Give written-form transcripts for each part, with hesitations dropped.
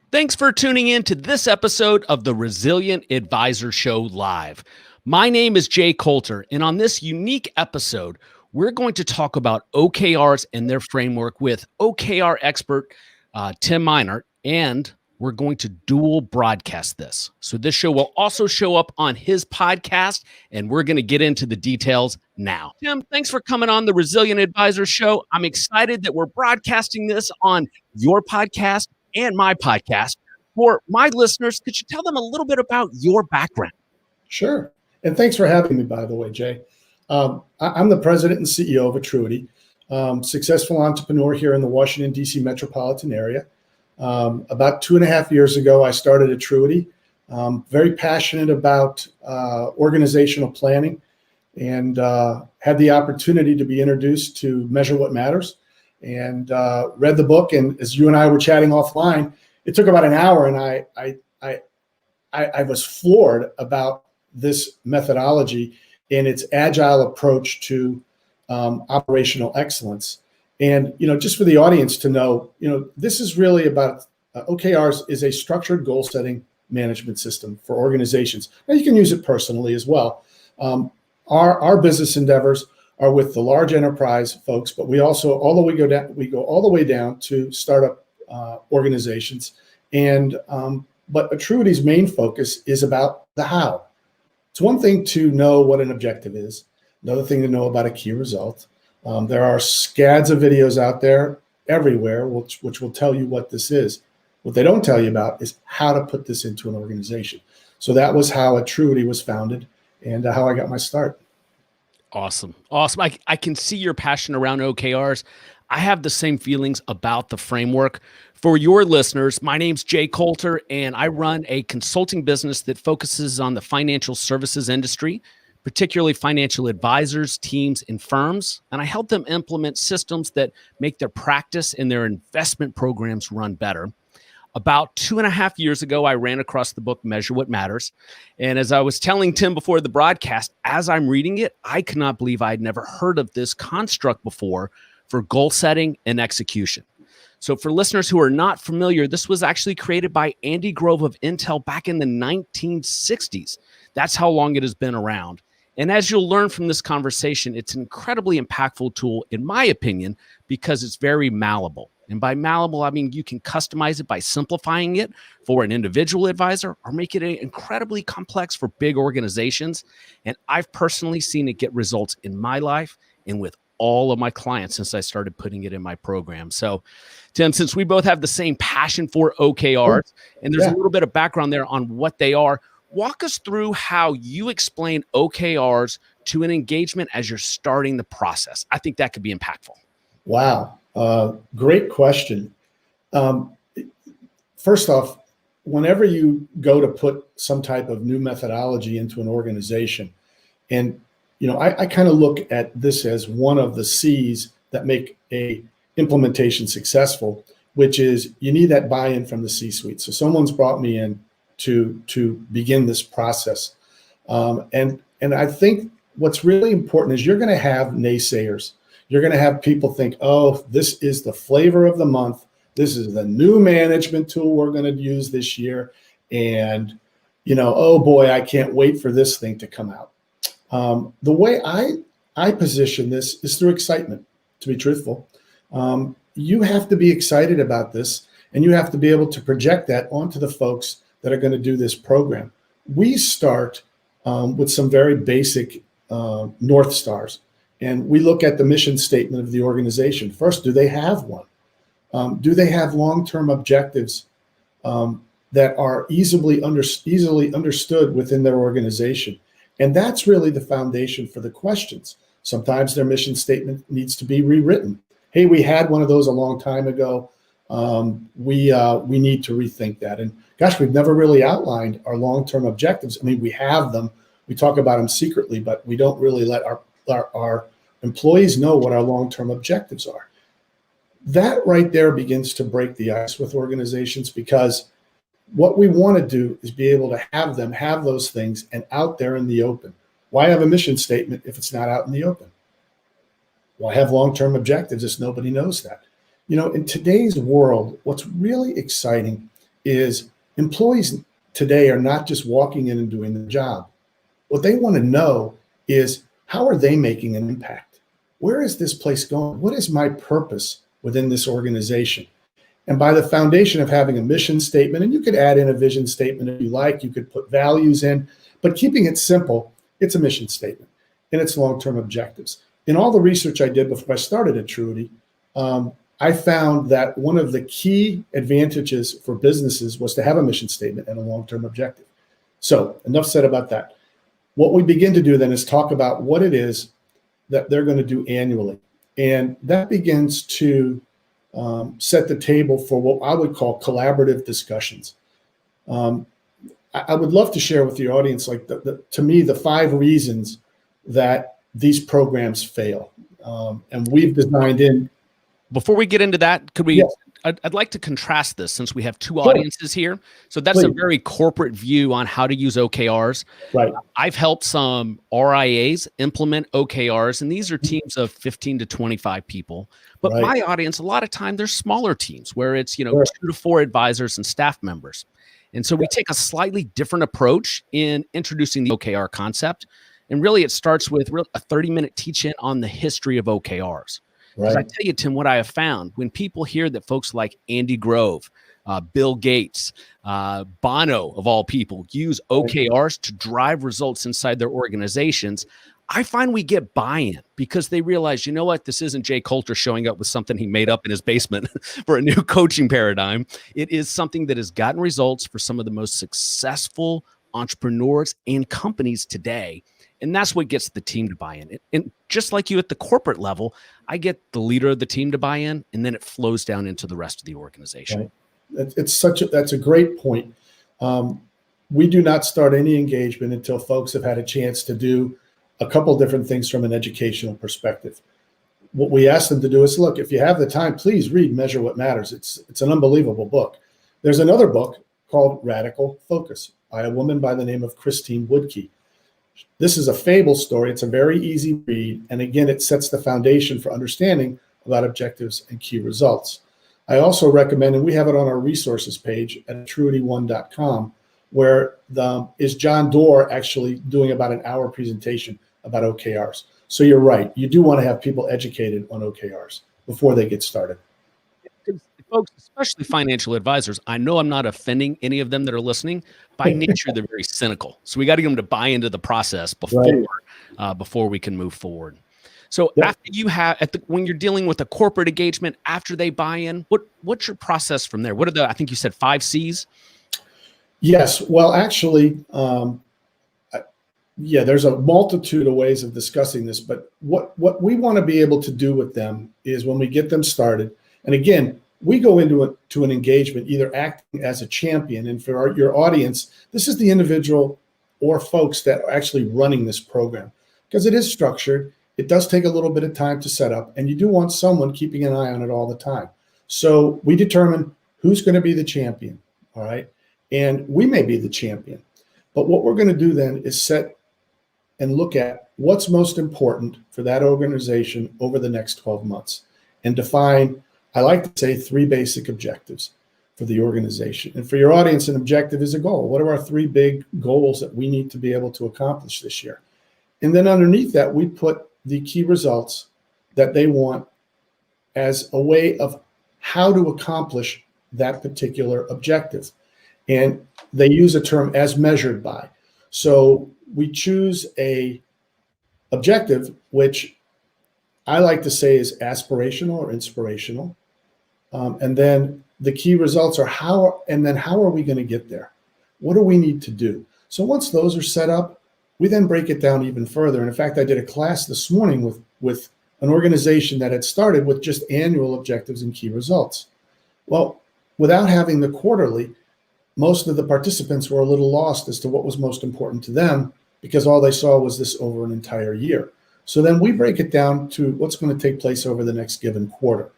Thanks for tuning in to this episode of the Resilient Advisor Show Live. My name is Jay Coulter, and on this unique episode, we're going to talk about OKRs and their framework with OKR expert Tim Meinhardt, and we're going to dual broadcast this. So this show will also show up on his podcast, and we're going to get into the details now. Tim, thanks for coming on the Resilient Advisor Show. I'm excited that we're broadcasting this on your podcast and my podcast. For my listeners, could you tell them a little bit about your background? Sure. And thanks for having me, by the way, Jay. I'm the president and CEO of Atruity, successful entrepreneur here in the Washington, D.C. metropolitan area. About 2.5 years ago, I started Atruity. Very passionate about organizational planning, and had the opportunity to be introduced to Measure What Matters, and read the book. And as you and I were chatting offline, it took about an hour, and I was floored about this methodology and its agile approach to operational excellence. And, just for the audience to know, this is really about OKRs is a structured goal setting management system for organizations. Now you can use it personally as well. Our business endeavors are with the large enterprise folks, but we also we go all the way down to startup organizations. And but Atruity's main focus is about the how. It's one thing to know what an objective is, another thing to know about a key result. There are scads of videos out there everywhere which will tell you what this is. What they don't tell you about is how to put this into an organization. So that was how Atruity was founded, and how I got my start. Awesome. I can see your passion around OKRs. I have the same feelings about the framework. For your listeners, my name's Jay Coulter, and I run a consulting business that focuses on the financial services industry, particularly financial advisors, teams, and firms. And I help them implement systems that make their practice and their investment programs run better. About 2.5 years ago, I ran across the book, Measure What Matters. And as I was telling Tim before the broadcast, as I'm reading it, I could not believe I'd never heard of this construct before for goal setting and execution. So for listeners who are not familiar, this was actually created by Andy Grove of Intel back in the 1960s. That's how long it has been around. And as you'll learn from this conversation, it's an incredibly impactful tool, in my opinion, because it's very malleable. And by malleable, I mean you can customize it by simplifying it for an individual advisor or make it incredibly complex for big organizations. And I've personally seen it get results in my life and with all of my clients since I started putting it in my program. So, Tim, since we both have the same passion for OKRs, and there's a little bit of background there on what they are, walk us through how you explain OKRs to an engagement as you're starting the process. I think that could be impactful. Wow. Great question. First off, whenever you go to put some type of new methodology into an organization, and I kind of look at this as one of the C's that make a implementation successful, which is you need that buy-in from the C-suite. So someone's brought me in to begin this process. And I think what's really important is you're going to have naysayers. You're going to have people think, oh, this is the flavor of the month. This is the new management tool we're going to use this year. And, oh boy, I can't wait for this thing to come out. The way I position this is through excitement, to be truthful. You have to be excited about this, and you have to be able to project that onto the folks that are going to do this program. We start with some very basic North Stars. And we look at the mission statement of the organization. First, do they have one? Do they have long-term objectives that are easily understood within their organization? And that's really the foundation for the questions. Sometimes their mission statement needs to be rewritten. Hey, we had one of those a long time ago. We need to rethink that. And gosh, we've never really outlined our long-term objectives. I mean, we have them. We talk about them secretly, but we don't really let our employees know what our long-term objectives are. That right there begins to break the ice with organizations, because what we want to do is be able to have them have those things and out there in the open. Why have a mission statement if it's not out in the open? Why have long-term objectives if nobody knows that? In today's world, what's really exciting is employees today are not just walking in and doing the job. What they want to know is, how are they making an impact? Where is this place going? What is my purpose within this organization? And by the foundation of having a mission statement, and you could add in a vision statement if you like, you could put values in, but keeping it simple, it's a mission statement and it's long-term objectives. In all the research I did before I started at Truity, I found that one of the key advantages for businesses was to have a mission statement and a long-term objective. So enough said about that. What we begin to do then is talk about what it is that they're going to do annually. And that begins to set the table for what I would call collaborative discussions. I would love to share with the audience, like to me, the 5 reasons that these programs fail. And we've designed in. Before we get into that, could we? Yes. I'd like to contrast this since we have 2 audiences here. So that's a very corporate view on how to use OKRs. Right. I've helped some RIAs implement OKRs, and these are teams of 15 to 25 people. But my audience, a lot of time, they're smaller teams where it's 2 to 4 advisors and staff members. And so we take a slightly different approach in introducing the OKR concept. And really, it starts with a 30-minute teach-in on the history of OKRs. Because I tell you, Tim, what I have found, when people hear that folks like Andy Grove, Bill Gates, Bono, of all people, use OKRs to drive results inside their organizations, I find we get buy-in because they realize, you know what, this isn't Jay Coulter showing up with something he made up in his basement for a new coaching paradigm. It is something that has gotten results for some of the most successful entrepreneurs and companies today. And that's what gets the team to buy in. And just like you at the corporate level, I get the leader of the team to buy in, and then it flows down into the rest of the organization. Right. That's a great point. We do not start any engagement until folks have had a chance to do a couple different things from an educational perspective. What we ask them to do is, look, if you have the time, please read Measure What Matters. It's an unbelievable book. There's another book called Radical Focus by a woman by the name of Christine Woodkey. This is a fable story. It's a very easy read. And again, it sets the foundation for understanding about objectives and key results. I also recommend, and we have it on our resources page at truity1.com, where is John Doerr actually doing about an hour presentation about OKRs. So you're right. You do want to have people educated on OKRs before they get started. Folks, especially financial advisors, I know I'm not offending any of them that are listening. By nature, they're very cynical. So we got to get them to buy into the process before we can move forward. So after you have, when you're dealing with a corporate engagement, after they buy in, what's your process from there? What are I think you said 5 C's? Yes. Well, actually, there's a multitude of ways of discussing this, but what we want to be able to do with them is when we get them started, and again, we go into an engagement either acting as a champion, and for your audience, this is the individual or folks that are actually running this program, because it is structured. It does take a little bit of time to set up, and you do want someone keeping an eye on it all the time. So we determine who's going to be the champion, all right? And we may be the champion, but what we're going to do then is set and look at what's most important for that organization over the next 12 months and define, I like to say, 3 basic objectives for the organization. And for your audience, an objective is a goal. What are our 3 big goals that we need to be able to accomplish this year? And then underneath that, we put the key results that they want as a way of how to accomplish that particular objective. And they use a term as measured by. So we choose a objective, which I like to say is aspirational or inspirational. And then the key results are how are we going to get there? What do we need to do? So once those are set up, we then break it down even further. And in fact, I did a class this morning with an organization that had started with just annual objectives and key results. Well, without having the quarterly, most of the participants were a little lost as to what was most important to them because all they saw was this over an entire year. So then we break it down to what's going to take place over the next given quarter.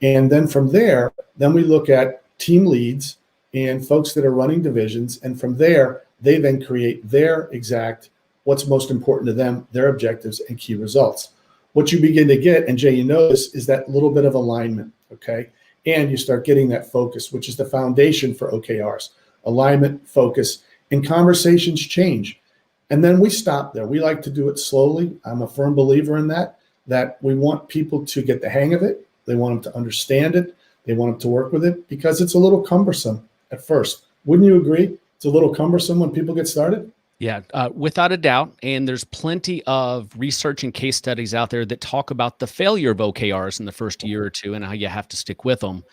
And then from there, then we look at team leads and folks that are running divisions. And from there, they then create their exact, what's most important to them, their objectives and key results. What you begin to get, and Jay, you know this, is that little bit of alignment, okay? and you start getting that focus, which is the foundation for OKRs. Alignment, focus, and conversations change. And then we stop there. We like to do it slowly. I'm a firm believer in that we want people to get the hang of it. They want them to understand it. They want them to work with it because it's a little cumbersome at first. Wouldn't you agree? It's a little cumbersome when people get started. Yeah, without a doubt. And there's plenty of research and case studies out there that talk about the failure of OKRs in the first year or two and how you have to stick with them.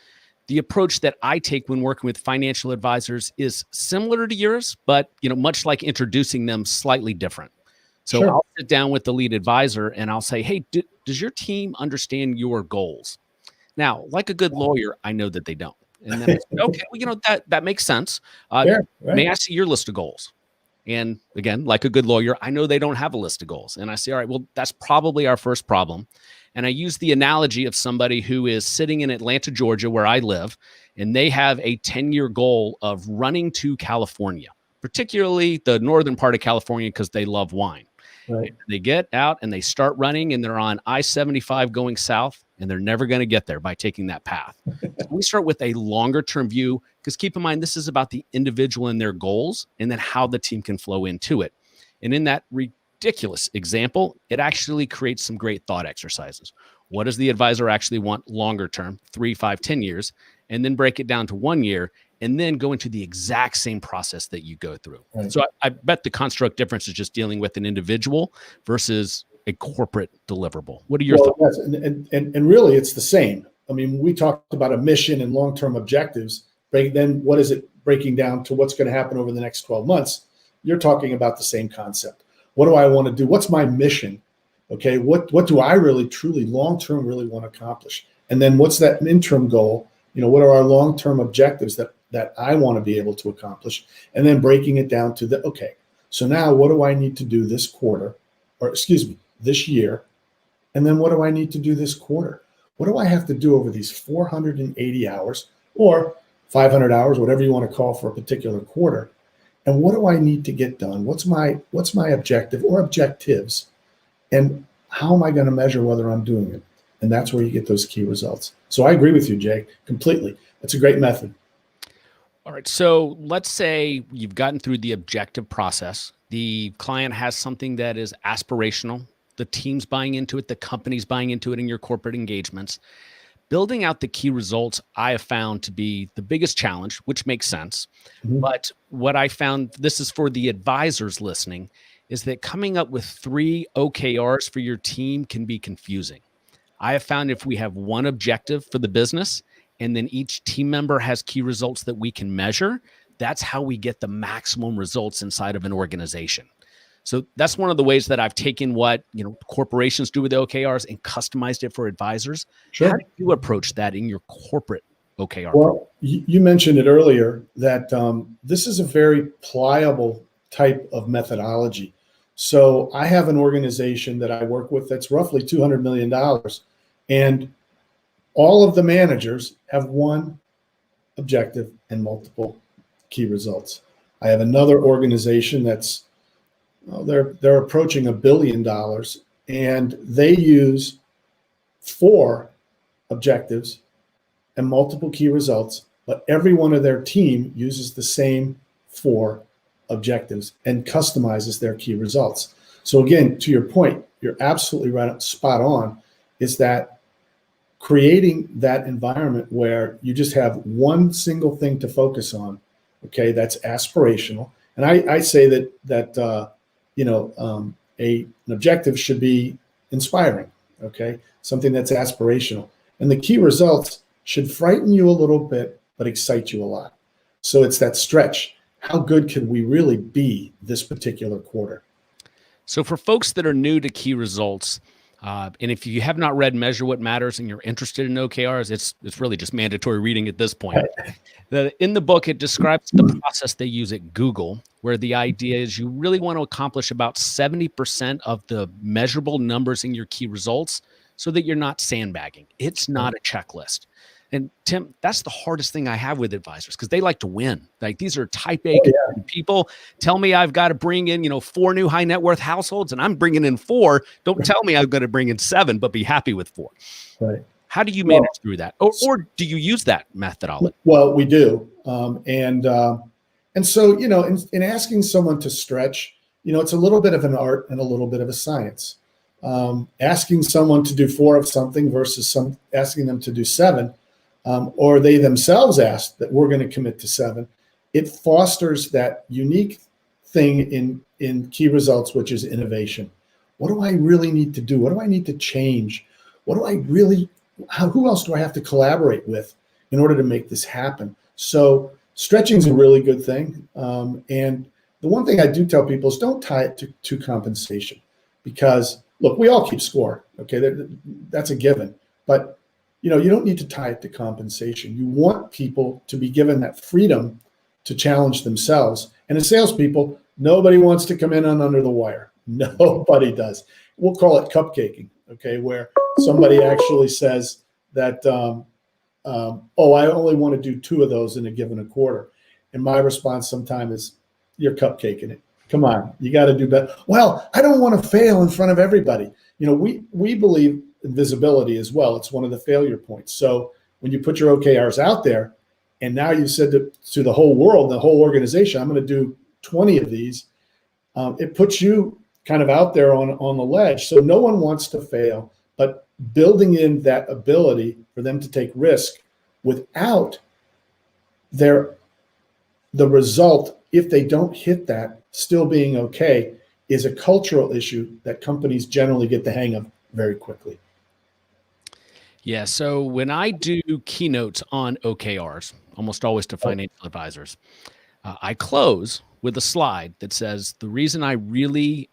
The approach that I take when working with financial advisors is similar to yours, but much like introducing them, slightly different. So Sure. I'll sit down with the lead advisor and I'll say, hey, does your team understand your goals? Now, like a good lawyer, I know that they don't. And then I say, okay, well, that makes sense. Yeah, right. May I see your list of goals? And again, like a good lawyer, I know they don't have a list of goals. And I say, all right, well, that's probably our first problem. And I use the analogy of somebody who is sitting in Atlanta, Georgia, where I live, and they have a 10-year goal of running to California, particularly the northern part of California, because they love wine. Right. They get out and they start running and they're on I-75 going south, and they're never going to get there by taking that path. So we start with a longer term view, because keep in mind, this is about the individual and their goals and then how the team can flow into it. And in that ridiculous example, it actually creates some great thought exercises. What does the advisor actually want longer term, 3, 5, 10 years, and then break it down to 1 year, and then go into the exact same process that you go through. Right. So I bet the construct difference is just dealing with an individual versus a corporate deliverable. What are your thoughts? Yes, and really it's the same. I mean, we talked about a mission and long-term objectives, then what is it breaking down to what's going to happen over the next 12 months? You're talking about the same concept. What do I want to do? What's my mission? Okay, what do I really, truly, long-term really want to accomplish? And then what's that interim goal? What are our long-term objectives that I want to be able to accomplish? And then breaking it down to okay, so now what do I need to do this quarter, or excuse me, this year? And then what do I need to do this quarter? What do I have to do over these 480 hours or 500 hours, whatever you want to call for a particular quarter? And what do I need to get done? What's my objective or objectives? And how am I going to measure whether I'm doing it? And that's where you get those key results. So I agree with you, Jay, completely. That's a great method. All right. So let's say you've gotten through the objective process. The client has something that is aspirational. The team's buying into it. The company's buying into it in your corporate engagements. Building out the key results, I have found to be the biggest challenge, which makes sense. Mm-hmm. But what I found, this is for the advisors listening, is that coming up with 3 OKRs for your team can be confusing. I have found if we have one objective for the business and then each team member has key results that we can measure, that's how we get the maximum results inside of an organization. So that's one of the ways that I've taken what corporations do with OKRs and customized it for advisors. Sure. How do you approach that in your corporate OKR? Well, you mentioned it earlier that this is a very pliable type of methodology. So I have an organization that I work with that's roughly $200 million, and all of the managers have one objective and multiple key results. I have another organization that's they're approaching $1 billion, and they use 4 objectives and multiple key results, but every one of their team uses the same 4 objectives and customizes their key results. So again, to your point, you're absolutely right, spot on, is that creating that environment where you just have one single thing to focus on, okay, that's aspirational. And I say that an objective should be inspiring, okay, something that's aspirational. And the key results should frighten you a little bit, but excite you a lot. So it's that stretch. How good can we really be this particular quarter? So for folks that are new to key results, and if you have not read Measure What Matters and you're interested in OKRs, it's really just mandatory reading at this point. In the book, it describes the process they use at Google, where the idea is you really want to accomplish about 70% of the measurable numbers in your key results so that you're not sandbagging. It's not a checklist. And Tim, that's the hardest thing I have with advisors because they like to win. Like these are type A people. Tell me I've got to bring in, 4 new high net worth households and I'm bringing in 4. Don't tell me I'm going to bring in 7, but be happy with 4. Right. How do you manage through that? Or do you use that methodology? Well, we do. And so, in asking someone to stretch, it's a little bit of an art and a little bit of a science. Asking someone to do 4 of something versus asking them to do 7, or they themselves ask that we're going to commit to 7, it fosters that unique thing in key results, which is innovation. What do I really need to do? What do I need to change? Who else do I have to collaborate with in order to make this happen? So stretching is a really good thing. And the one thing I do tell people is don't tie it to compensation, because look, we all keep score. Okay. That's a given, but you don't need to tie it to compensation. You want people to be given that freedom to challenge themselves. And as salespeople, nobody wants to come in under the wire. Nobody does. We'll call it cupcaking. Okay. Where somebody actually says that, I only want to do 2 of those in a given quarter. And my response sometimes is, you're cupcaking it. Come on, you got to do better. Well, I don't want to fail in front of everybody. We believe in visibility as well. It's one of the failure points. So when you put your OKRs out there, and now you said to the whole world, the whole organization, I'm going to do 20 of these, it puts you kind of out there on the ledge. So no one wants to fail, but building in that ability for them to take risk without the result, if they don't hit that, still being okay, is a cultural issue that companies generally get the hang of very quickly. Yeah. So when I do keynotes on OKRs, almost always to financial advisors, I close with a slide that says the reason I really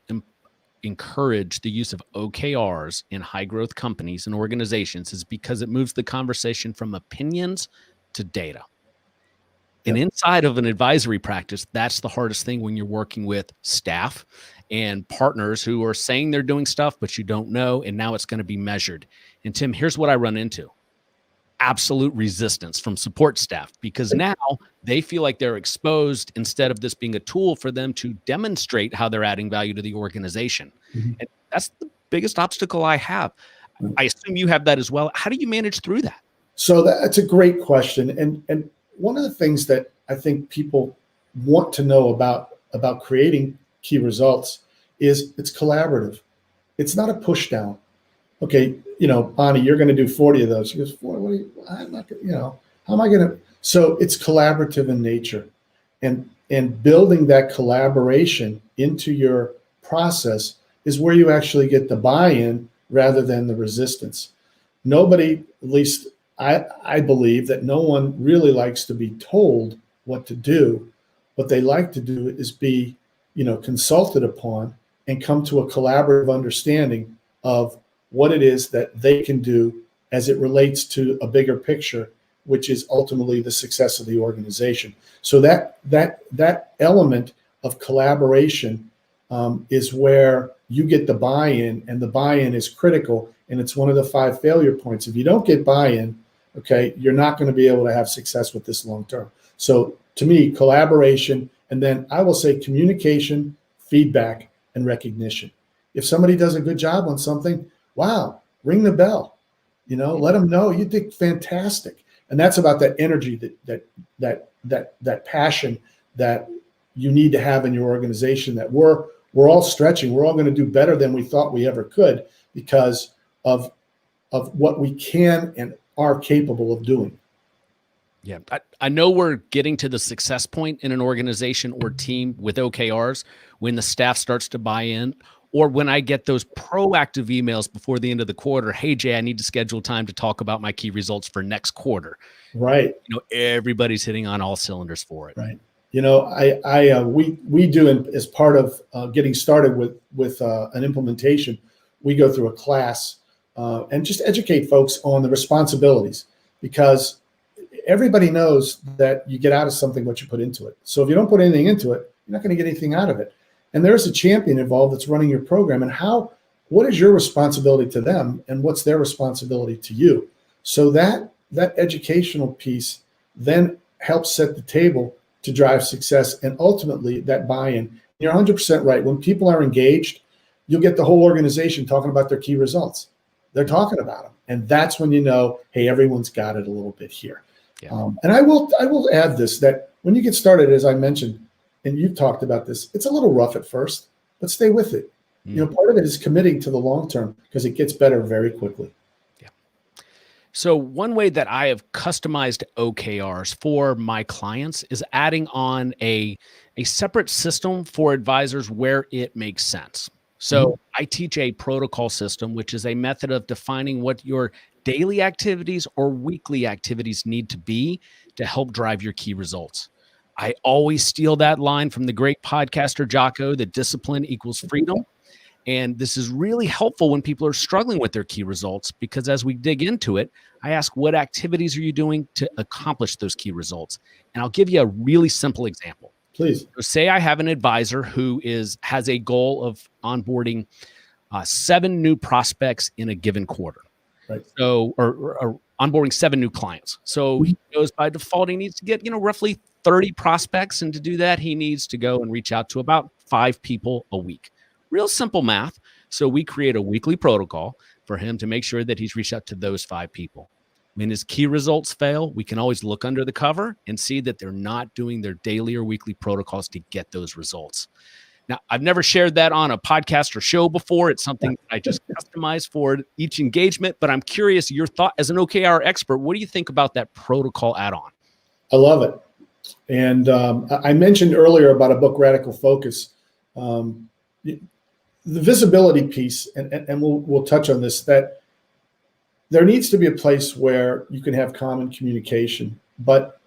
encourage the use of OKRs in high growth companies and organizations is because it moves the conversation from opinions to data. And inside of an advisory practice, that's the hardest thing when you're working with staff and partners who are saying they're doing stuff, but you don't know. And now it's going to be measured. And Tim, here's what I run into. Absolute resistance from support staff, because now they feel like they're exposed instead of this being a tool for them to demonstrate how they're adding value to the organization. Mm-hmm. And that's the biggest obstacle I have. Mm-hmm. I assume you have that as well. How do you manage through that? So that's a great question. And one of the things that I think people want to know about creating key results is it's collaborative. It's not a push down. Okay, Bonnie, you're going to do 40 of those. She goes, I'm not, how am I going to? So it's collaborative in nature, and building that collaboration into your process is where you actually get the buy-in rather than the resistance. Nobody, at least I believe that no one really likes to be told what to do. What they like to do is be, consulted upon and come to a collaborative understanding of what it is that they can do as it relates to a bigger picture, which is ultimately the success of the organization. So that element of collaboration is where you get the buy-in, and the buy-in is critical. And it's one of the 5 failure points. If you don't get buy-in, okay, you're not going to be able to have success with this long term. So to me, collaboration, and then I will say communication, feedback, and recognition. If somebody does a good job on something, wow, ring the bell, let them know you did fantastic. And that's about that energy, that passion that you need to have in your organization, that we're all stretching. We're all going to do better than we thought we ever could because of what we can and are capable of doing. Yeah, I know we're getting to the success point in an organization or team with OKRs when the staff starts to buy in, or when I get those proactive emails before the end of the quarter. Hey, Jay, I need to schedule time to talk about my key results for next quarter. Right. Everybody's hitting on all cylinders for it. Right. We do, as part of getting started with an implementation, we go through a class and just educate folks on the responsibilities, because everybody knows that you get out of something what you put into it. So if you don't put anything into it, you're not going to get anything out of it. And there's a champion involved that's running your program, and what is your responsibility to them, and what's their responsibility to you? So that educational piece then helps set the table to drive success, and ultimately that buy-in. You're 100% right. When people are engaged, you'll get the whole organization talking about their key results. They're talking about them. And that's when you know, hey, everyone's got it a little bit here. Yeah. And I will add this, that when you get started, as I mentioned, and you've talked about this, it's a little rough at first, but stay with it. Part of it is committing to the long term because it gets better very quickly. Yeah. So one way that I have customized OKRs for my clients is adding on a separate system for advisors where it makes sense. So I teach a protocol system, which is a method of defining what your daily activities or weekly activities need to be to help drive your key results. I always steal that line from the great podcaster Jocko, that discipline equals freedom. And this is really helpful when people are struggling with their key results, because as we dig into it, I ask, what activities are you doing to accomplish those key results? And I'll give you a really simple example. Please. So say I have an advisor who has a goal of onboarding 7 new prospects in a given quarter. Right. So, or onboarding 7 new clients. So he knows by default he needs to get, roughly 30 prospects. And to do that, he needs to go and reach out to about 5 people a week. Real simple math. So we create a weekly protocol for him to make sure that he's reached out to those 5 people. When his key results fail, we can always look under the cover and see that they're not doing their daily or weekly protocols to get those results. Now, I've never shared that on a podcast or show before. It's something I just customize for each engagement, but I'm curious, your thought as an OKR expert, what do you think about that protocol add-on? I love it. And I mentioned earlier about a book, Radical Focus. The visibility piece, and we'll touch on this, that there needs to be a place where you can have common communication. But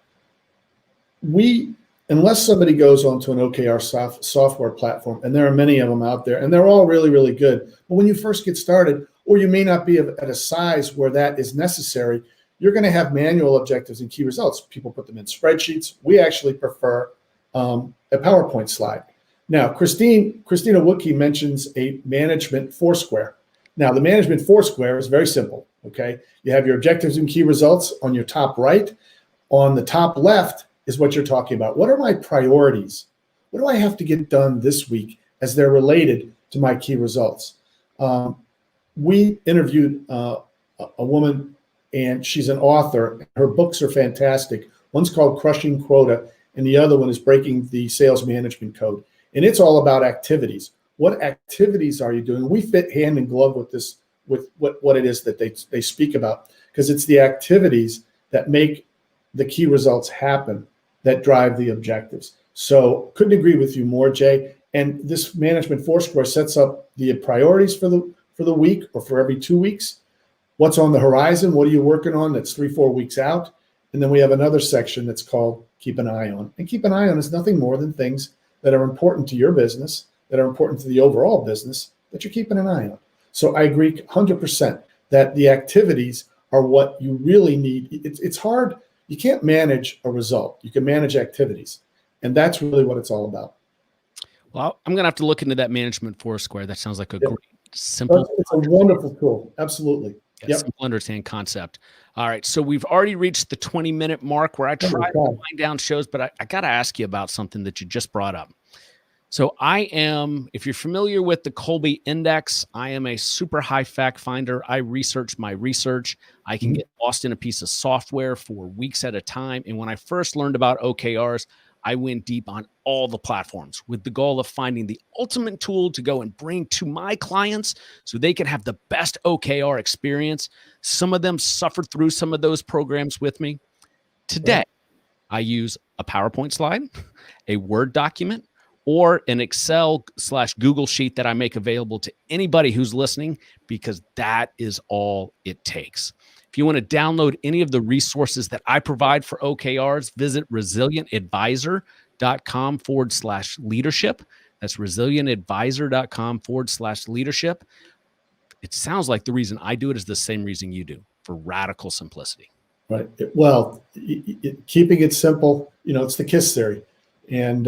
unless somebody goes onto an OKR software platform, and there are many of them out there, and they're all really, really good. But when you first get started, or you may not be at a size where that is necessary, you're going to have manual objectives and key results. People put them in spreadsheets. We actually prefer a PowerPoint slide. Now, Christina Woodkey mentions a management foursquare. Now, the management foursquare is very simple, okay? You have your objectives and key results on your top right. On the top left is what you're talking about. What are my priorities? What do I have to get done this week as they're related to my key results? We interviewed a woman, and she's an author. Her books are fantastic. One's called Crushing Quota, and the other one is Breaking the Sales Management Code. And it's all about activities. What activities are you doing? We fit hand in glove with this, with what it is that they speak about, because it's the activities that make the key results happen that drive the objectives. So couldn't agree with you more, Jay. And this management foursquare sets up the priorities for the week or for every 2 weeks. What's on the horizon? What are you working on that's 3-4 weeks out? And then we have another section that's called Keep an Eye On. And keep an eye on is nothing more than things that are important to your business, that are important to the overall business, that you're keeping an eye on. So I agree 100% that the activities are what you really need. It's hard. You can't manage a result. You can manage activities. And that's really what it's all about. Well, I'm going to have to look into that management foursquare. That sounds like a great, simple. It's a wonderful tool. Absolutely. Yeah, simple, understand concept. All right. So we've already reached the 20-minute mark where I try to wind down shows, but I got to ask you about something that you just brought up. So if you're familiar with the Colby Index, I am a super high fact finder. I research my research. I can get lost in a piece of software for weeks at a time. And when I first learned about OKRs, I went deep on all the platforms with the goal of finding the ultimate tool to go and bring to my clients so they can have the best OKR experience. Some of them suffered through some of those programs with me. Today, I use a PowerPoint slide, a Word document, or an Excel/Google sheet that I make available to anybody who's listening, because that is all it takes. If you want to download any of the resources that I provide for OKRs, visit resilientadvisor.com/leadership. That's resilientadvisor.com/leadership. It sounds like the reason I do it is the same reason you do, for radical simplicity. Right. Well, keeping it simple, it's the KISS theory. And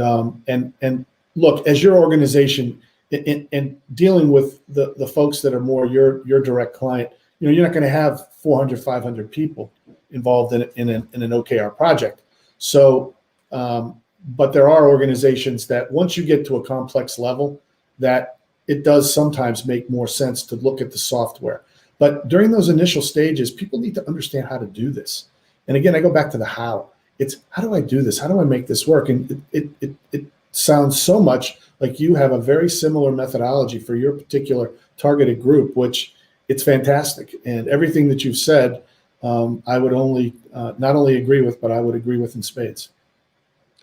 look, as your organization and dealing with the folks that are more your direct client, you're not going to have 400, 500 people involved in an OKR project. So, but there are organizations that once you get to a complex level, that it does sometimes make more sense to look at the software. But during those initial stages, people need to understand how to do this. And again, I go back to the how. It's how do I do this? How do I make this work? And it sounds so much like you have a very similar methodology for your particular targeted group, which it's fantastic. And everything that you've said, I would only not only agree with, but I would agree with in spades.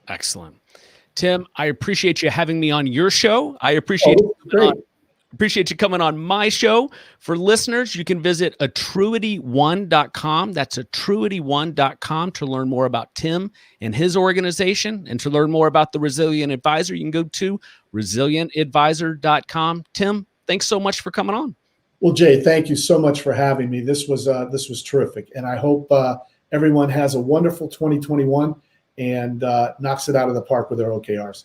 Excellent. Tim, I appreciate you having me on your show. I appreciate you coming on my show. For listeners, you can visit atruity1.com. That's atruity1.com to learn more about Tim and his organization. And to learn more about the Resilient Advisor, you can go to resilientadvisor.com. Tim, thanks so much for coming on. Well, Jay, thank you so much for having me. This was terrific. And I hope everyone has a wonderful 2021 and knocks it out of the park with their OKRs.